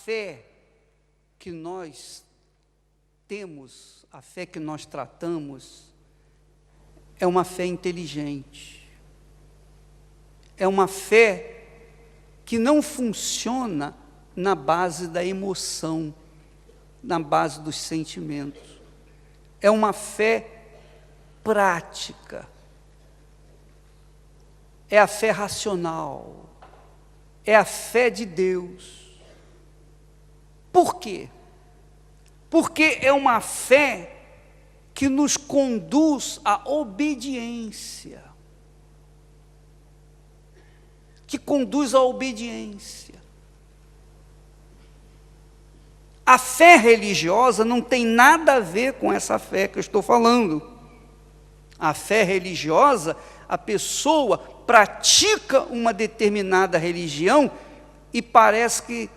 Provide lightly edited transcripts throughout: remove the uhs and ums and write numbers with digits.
fé que nós temos, a fé que nós tratamos, é uma fé inteligente. É uma fé que não funciona na base da emoção, na base dos sentimentos. É uma fé prática. É a fé racional. É a fé de Deus. Por quê? Porque é uma fé que nos conduz à obediência. Que conduz à obediência. A fé religiosa não tem nada a ver com essa fé que eu estou falando. A fé religiosa, a pessoa pratica uma determinada religião e parece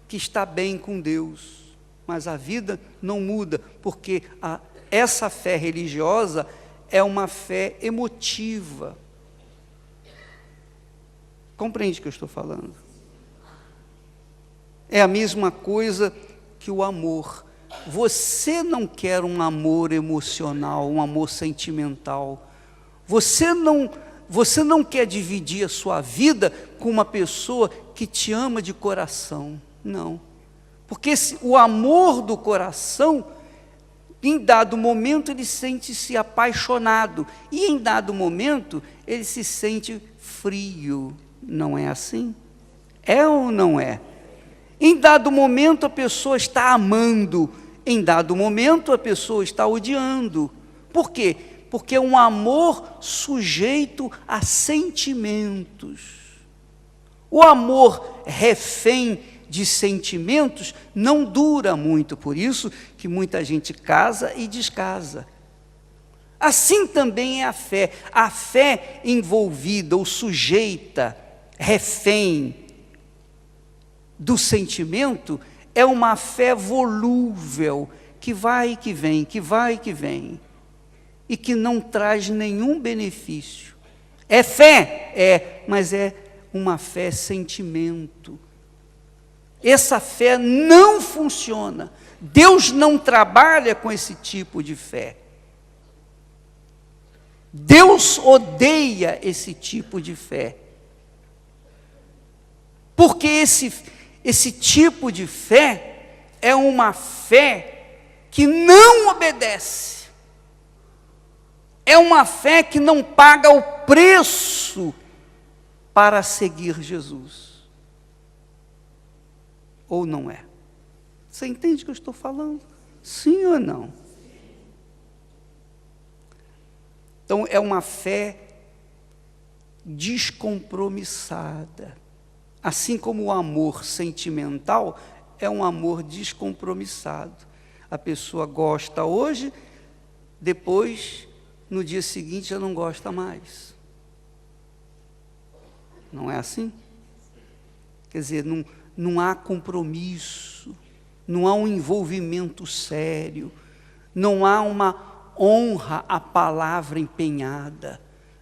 que está bem com Deus, mas a vida não muda, porque essa fé religiosa é uma fé emotiva. Compreende o que eu estou falando? É a mesma coisa que o amor. Você não quer um amor emocional, um amor sentimental. Você não quer dividir a sua vida com uma pessoa que te ama de coração. Não. Porque o amor do coração, em dado momento ele sente-se apaixonado. E em dado momento ele se sente frio. Não é assim? É ou não é? Em dado momento a pessoa está amando, em dado momento a pessoa está odiando. Por quê? Porque é um amor sujeito a sentimentos. O amor refém de sentimentos não dura muito, por isso que muita gente casa e descasa. Assim também é a fé. A fé envolvida ou sujeita, refém do sentimento, é uma fé volúvel, que vai e que vem, que vai e que vem, e que não traz nenhum benefício. É fé? É, mas é uma fé sentimento. Essa fé não funciona. Deus não trabalha com esse tipo de fé. Deus odeia esse tipo de fé. Porque esse tipo de fé é uma fé que não obedece. É uma fé que não paga o preço para seguir Jesus. Ou não é? Você entende o que eu estou falando? Sim ou não? Então, é uma fé descompromissada. Assim como o amor sentimental é um amor descompromissado. A pessoa gosta hoje, depois, no dia seguinte, já não gosta mais. Não é assim? Quer dizer, não há compromisso, não há um envolvimento sério, não há uma honra à palavra empenhada.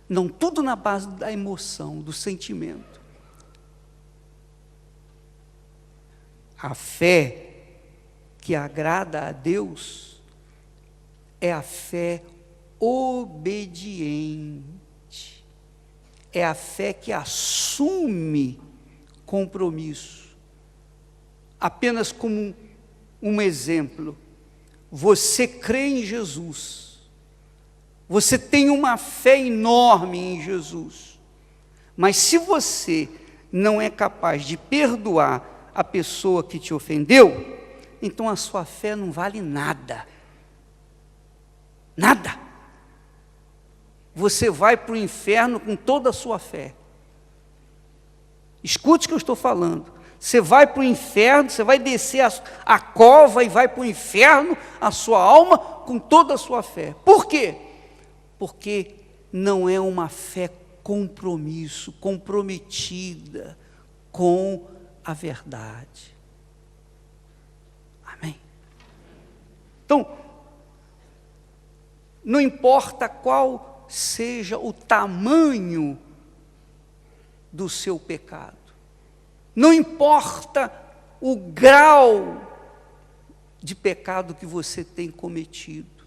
Não, tudo na base da emoção, do sentimento. A fé que agrada a Deus é a fé obediente. É a fé que assume compromisso. Apenas como um exemplo, você crê em Jesus, você tem uma fé enorme em Jesus, mas se você não é capaz de perdoar a pessoa que te ofendeu, então a sua fé não vale nada. Nada. Você vai para o inferno com toda a sua fé. Escute o que eu estou falando. Você vai para o inferno, você vai descer a cova e vai para o inferno, a sua alma, com toda a sua fé. Por quê? Porque não é uma fé comprometida com a verdade. Amém? Então, não importa qual seja o tamanho do seu pecado, não importa o grau de pecado que você tem cometido.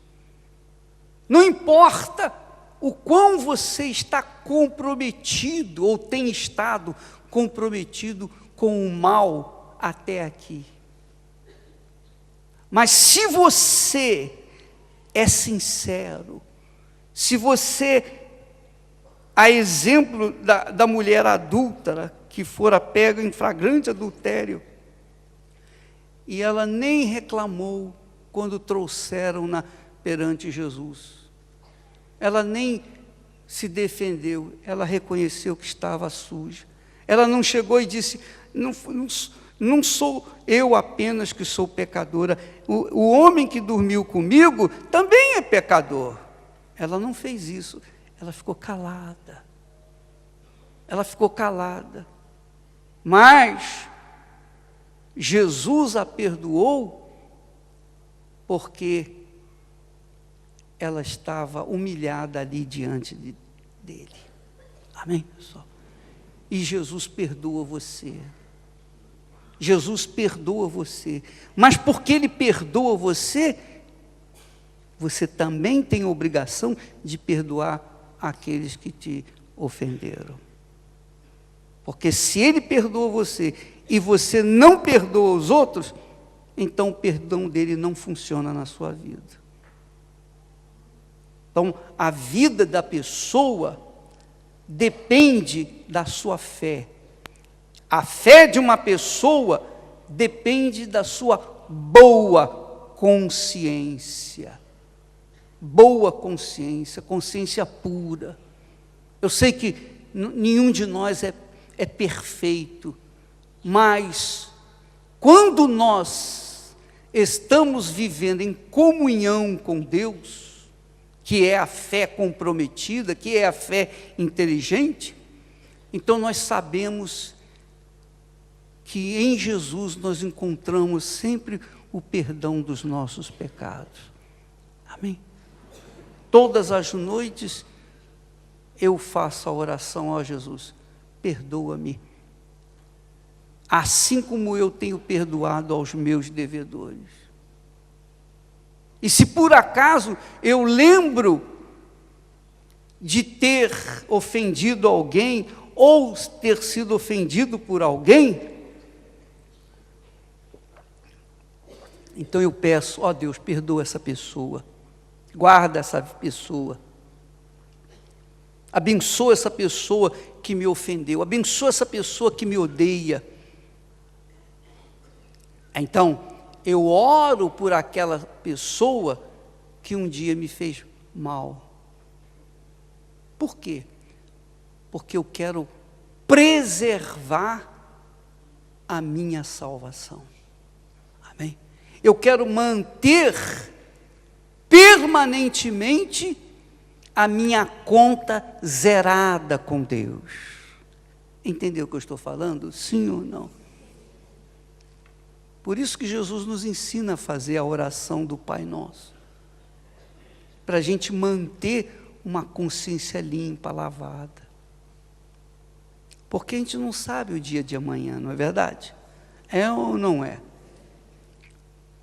Não importa o quão você está comprometido ou tem estado comprometido com o mal até aqui. Mas se você é sincero, se você, a exemplo da mulher adúltera, que fora pega em flagrante adultério, e ela nem reclamou quando trouxeram-na perante Jesus. Ela nem se defendeu, ela reconheceu que estava suja. Ela não chegou e disse, não sou eu apenas que sou pecadora, o homem que dormiu comigo também é pecador. Ela não fez isso, ela ficou calada. Ela ficou calada. Mas Jesus a perdoou porque ela estava humilhada ali diante dele. Amém, pessoal? E Jesus perdoa você. Jesus perdoa você. Mas porque Ele perdoa você, você também tem a obrigação de perdoar aqueles que te ofenderam. Porque se Ele perdoa você e você não perdoa os outros, então o perdão dele não funciona na sua vida. Então, a vida da pessoa depende da sua fé. A fé de uma pessoa depende da sua boa consciência. Boa consciência, consciência pura. Eu sei que nenhum de nós é perfeito, mas quando nós estamos vivendo em comunhão com Deus, que é a fé comprometida, que é a fé inteligente, então nós sabemos que em Jesus nós encontramos sempre o perdão dos nossos pecados. Amém? Todas as noites eu faço a oração, ó Jesus, perdoa-me, assim como eu tenho perdoado aos meus devedores. E se por acaso eu lembro de ter ofendido alguém, ou ter sido ofendido por alguém, então eu peço, ó Deus, perdoa essa pessoa, guarda essa pessoa, abençoa essa pessoa que me ofendeu, abençoa essa pessoa que me odeia. Então, eu oro por aquela pessoa que um dia me fez mal. Por quê? Porque eu quero preservar a minha salvação. Amém? Eu quero manter permanentemente a minha conta zerada com Deus. Entendeu o que eu estou falando? Sim ou não? Por isso que Jesus nos ensina a fazer a oração do Pai Nosso, para a gente manter uma consciência limpa, lavada. Porque a gente não sabe o dia de amanhã, não é verdade? É ou não é?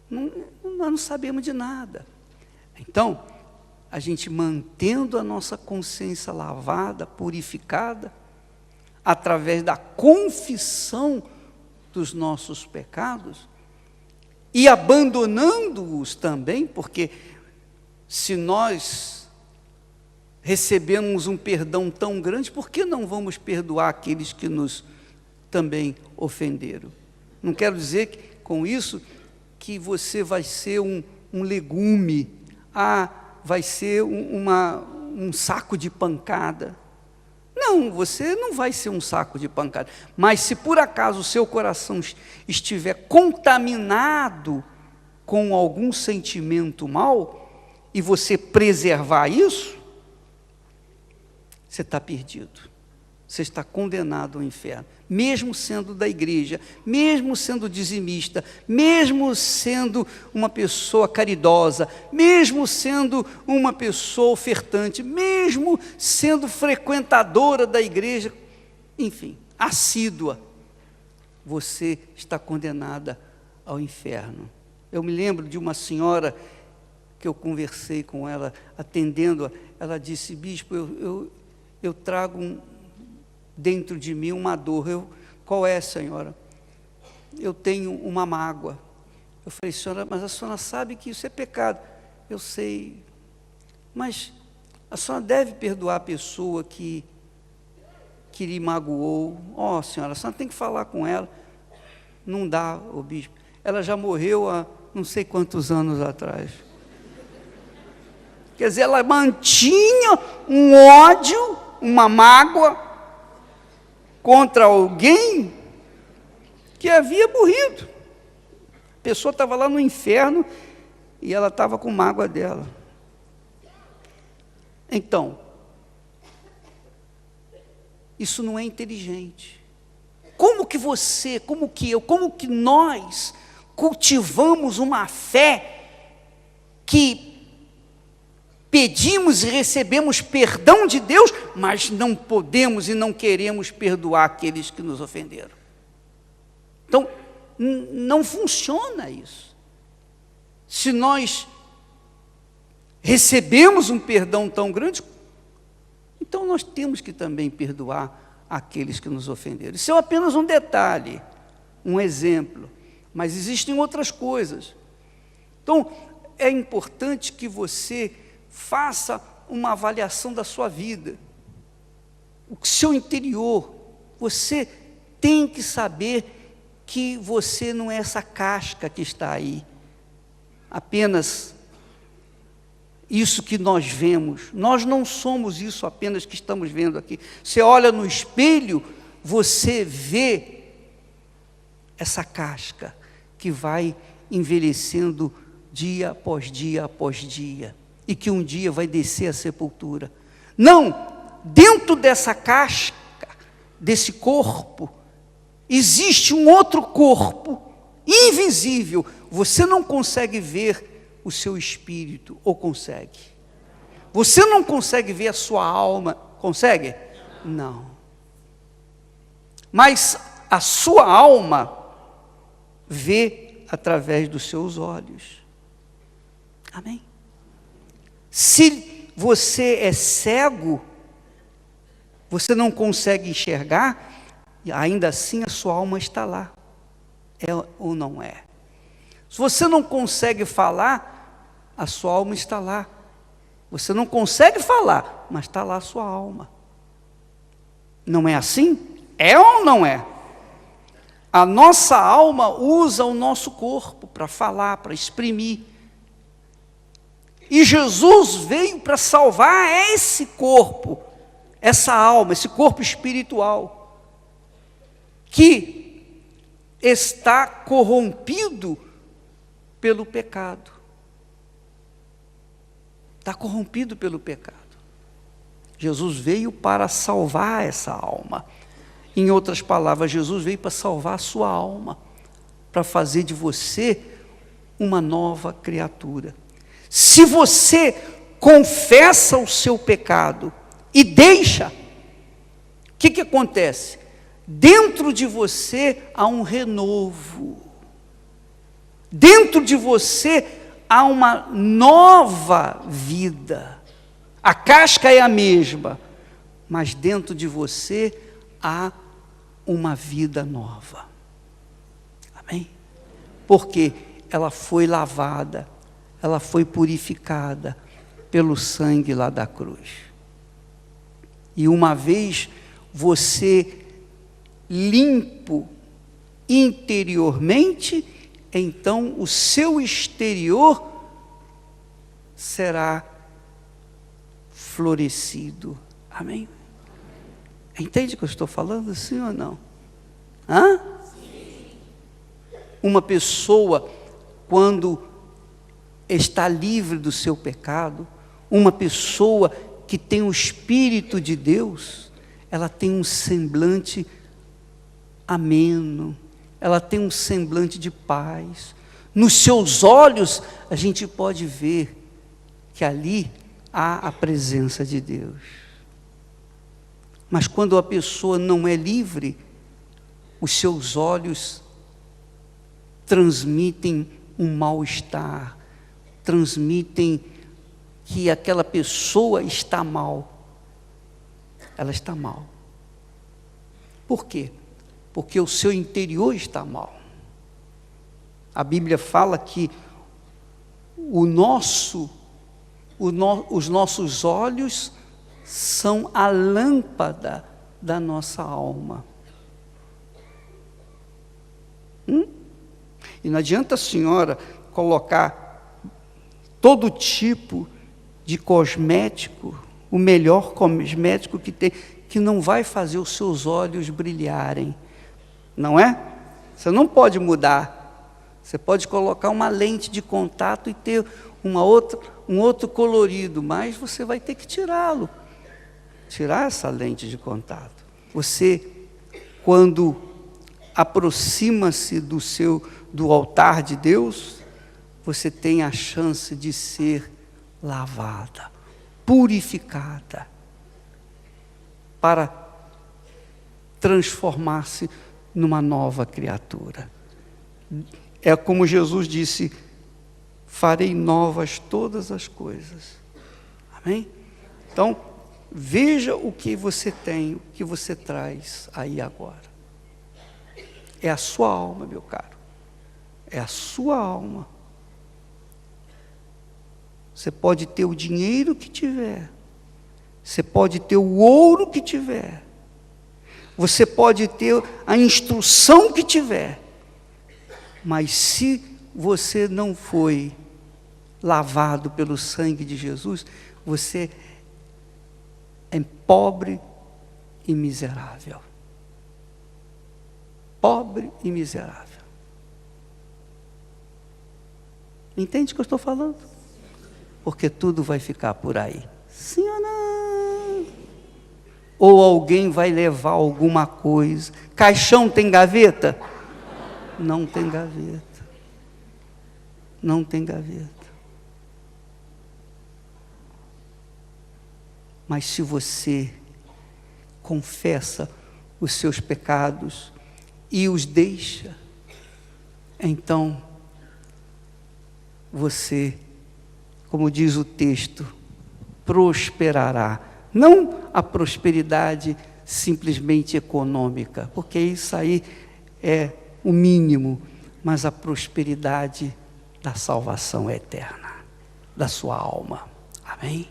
Nós não sabemos de nada. Então, a gente mantendo a nossa consciência lavada, purificada, através da confissão dos nossos pecados, e abandonando-os também, porque se nós recebemos um perdão tão grande, por que não vamos perdoar aqueles que nos também ofenderam? Não quero dizer que, com isso que você vai ser um legume, vai ser um saco de pancada. Não, você não vai ser um saco de pancada. Mas se por acaso o seu coração estiver contaminado com algum sentimento mau, e você preservar isso, você está perdido. Você está condenado ao inferno. Mesmo sendo da igreja, mesmo sendo dizimista, mesmo sendo uma pessoa caridosa, mesmo sendo uma pessoa ofertante, mesmo sendo frequentadora da igreja, enfim, assídua. você está condenada ao inferno. Eu me lembro de uma senhora que eu conversei com ela, atendendo, ela disse: bispo, eu trago dentro de mim uma dor. Qual é, senhora? Eu tenho uma mágoa. Eu falei: senhora, mas a senhora sabe que isso é pecado. Eu sei, mas a senhora deve perdoar a pessoa que lhe magoou. Senhora, a senhora tem que falar com ela. Não dá, bispo. Ela já morreu há não sei quantos anos atrás. Quer dizer, ela mantinha um ódio, uma mágoa contra alguém que havia morrido. A pessoa estava lá no inferno e ela estava com mágoa dela. Então, isso não é inteligente. Como que você, como que eu, como que nós cultivamos uma fé que pedimos e recebemos perdão de Deus, mas não podemos e não queremos perdoar aqueles que nos ofenderam? Então, não funciona isso. Se nós recebemos um perdão tão grande, então nós temos que também perdoar aqueles que nos ofenderam. Isso é apenas um detalhe, um exemplo, mas existem outras coisas. Então, é importante que você faça uma avaliação da sua vida, o seu interior. Você tem que saber que você não é essa casca que está aí, apenas isso que nós vemos. Nós não somos isso apenas que estamos vendo aqui. Você olha no espelho, você vê essa casca que vai envelhecendo dia após dia após dia, e que um dia vai descer à sepultura. Não, dentro dessa casca, desse corpo, existe um outro corpo, invisível. Você não consegue ver o seu espírito, ou consegue? Você não consegue ver a sua alma, consegue? Não. Mas a sua alma vê através dos seus olhos. Amém? Se você é cego, você não consegue enxergar, ainda assim a sua alma está lá. É ou não é? Se você não consegue falar, a sua alma está lá. Você não consegue falar, mas está lá a sua alma. Não é assim? É ou não é? A nossa alma usa o nosso corpo para falar, para exprimir. E Jesus veio para salvar esse corpo, essa alma, esse corpo espiritual, que está corrompido pelo pecado. Está corrompido pelo pecado. Jesus veio para salvar essa alma. Em outras palavras, Jesus veio para salvar a sua alma, para fazer de você uma nova criatura. Se você confessa o seu pecado e deixa, o que acontece? Dentro de você há um renovo. Dentro de você há uma nova vida. A casca é a mesma, mas dentro de você há uma vida nova. Amém? Porque ela foi lavada, ela foi purificada pelo sangue lá da cruz. E uma vez você limpo interiormente, então o seu exterior será florescido. Amém? Entende o que eu estou falando, sim ou não? Hã? Sim. Uma pessoa, quando está livre do seu pecado, uma pessoa que tem o Espírito de Deus, ela tem um semblante ameno, ela tem um semblante de paz. Nos seus olhos, a gente pode ver que ali há a presença de Deus. Mas quando a pessoa não é livre, os seus olhos transmitem um mal-estar, transmitem que aquela pessoa está mal. Ela está mal. Por quê? Porque o seu interior está mal. A Bíblia fala que os nossos olhos são a lâmpada da nossa alma. E não adianta a senhora colocar todo tipo de cosmético, o melhor cosmético que tem, que não vai fazer os seus olhos brilharem, não é? Você não pode mudar. Você pode colocar uma lente de contato e ter um outro colorido, mas você vai ter que tirá-lo. Tirar essa lente de contato. Você, quando aproxima-se do altar de Deus, você tem a chance de ser lavada, purificada, para transformar-se numa nova criatura. É como Jesus disse: farei novas todas as coisas. Amém? Então, veja o que você tem, o que você traz aí agora. É a sua alma, meu caro. É a sua alma. Você pode ter o dinheiro que tiver. Você pode ter o ouro que tiver. Você pode ter a instrução que tiver. Mas se você não foi lavado pelo sangue de Jesus, você é pobre e miserável. Pobre e miserável. Entende o que eu estou falando? Porque tudo vai ficar por aí. Sim ou não? Ou alguém vai levar alguma coisa. Caixão tem gaveta? Não tem gaveta. Não tem gaveta. Mas se você confessa os seus pecados e os deixa, então você, como diz o texto, prosperará. Não a prosperidade simplesmente econômica, porque isso aí é o mínimo, mas a prosperidade da salvação eterna, da sua alma. Amém?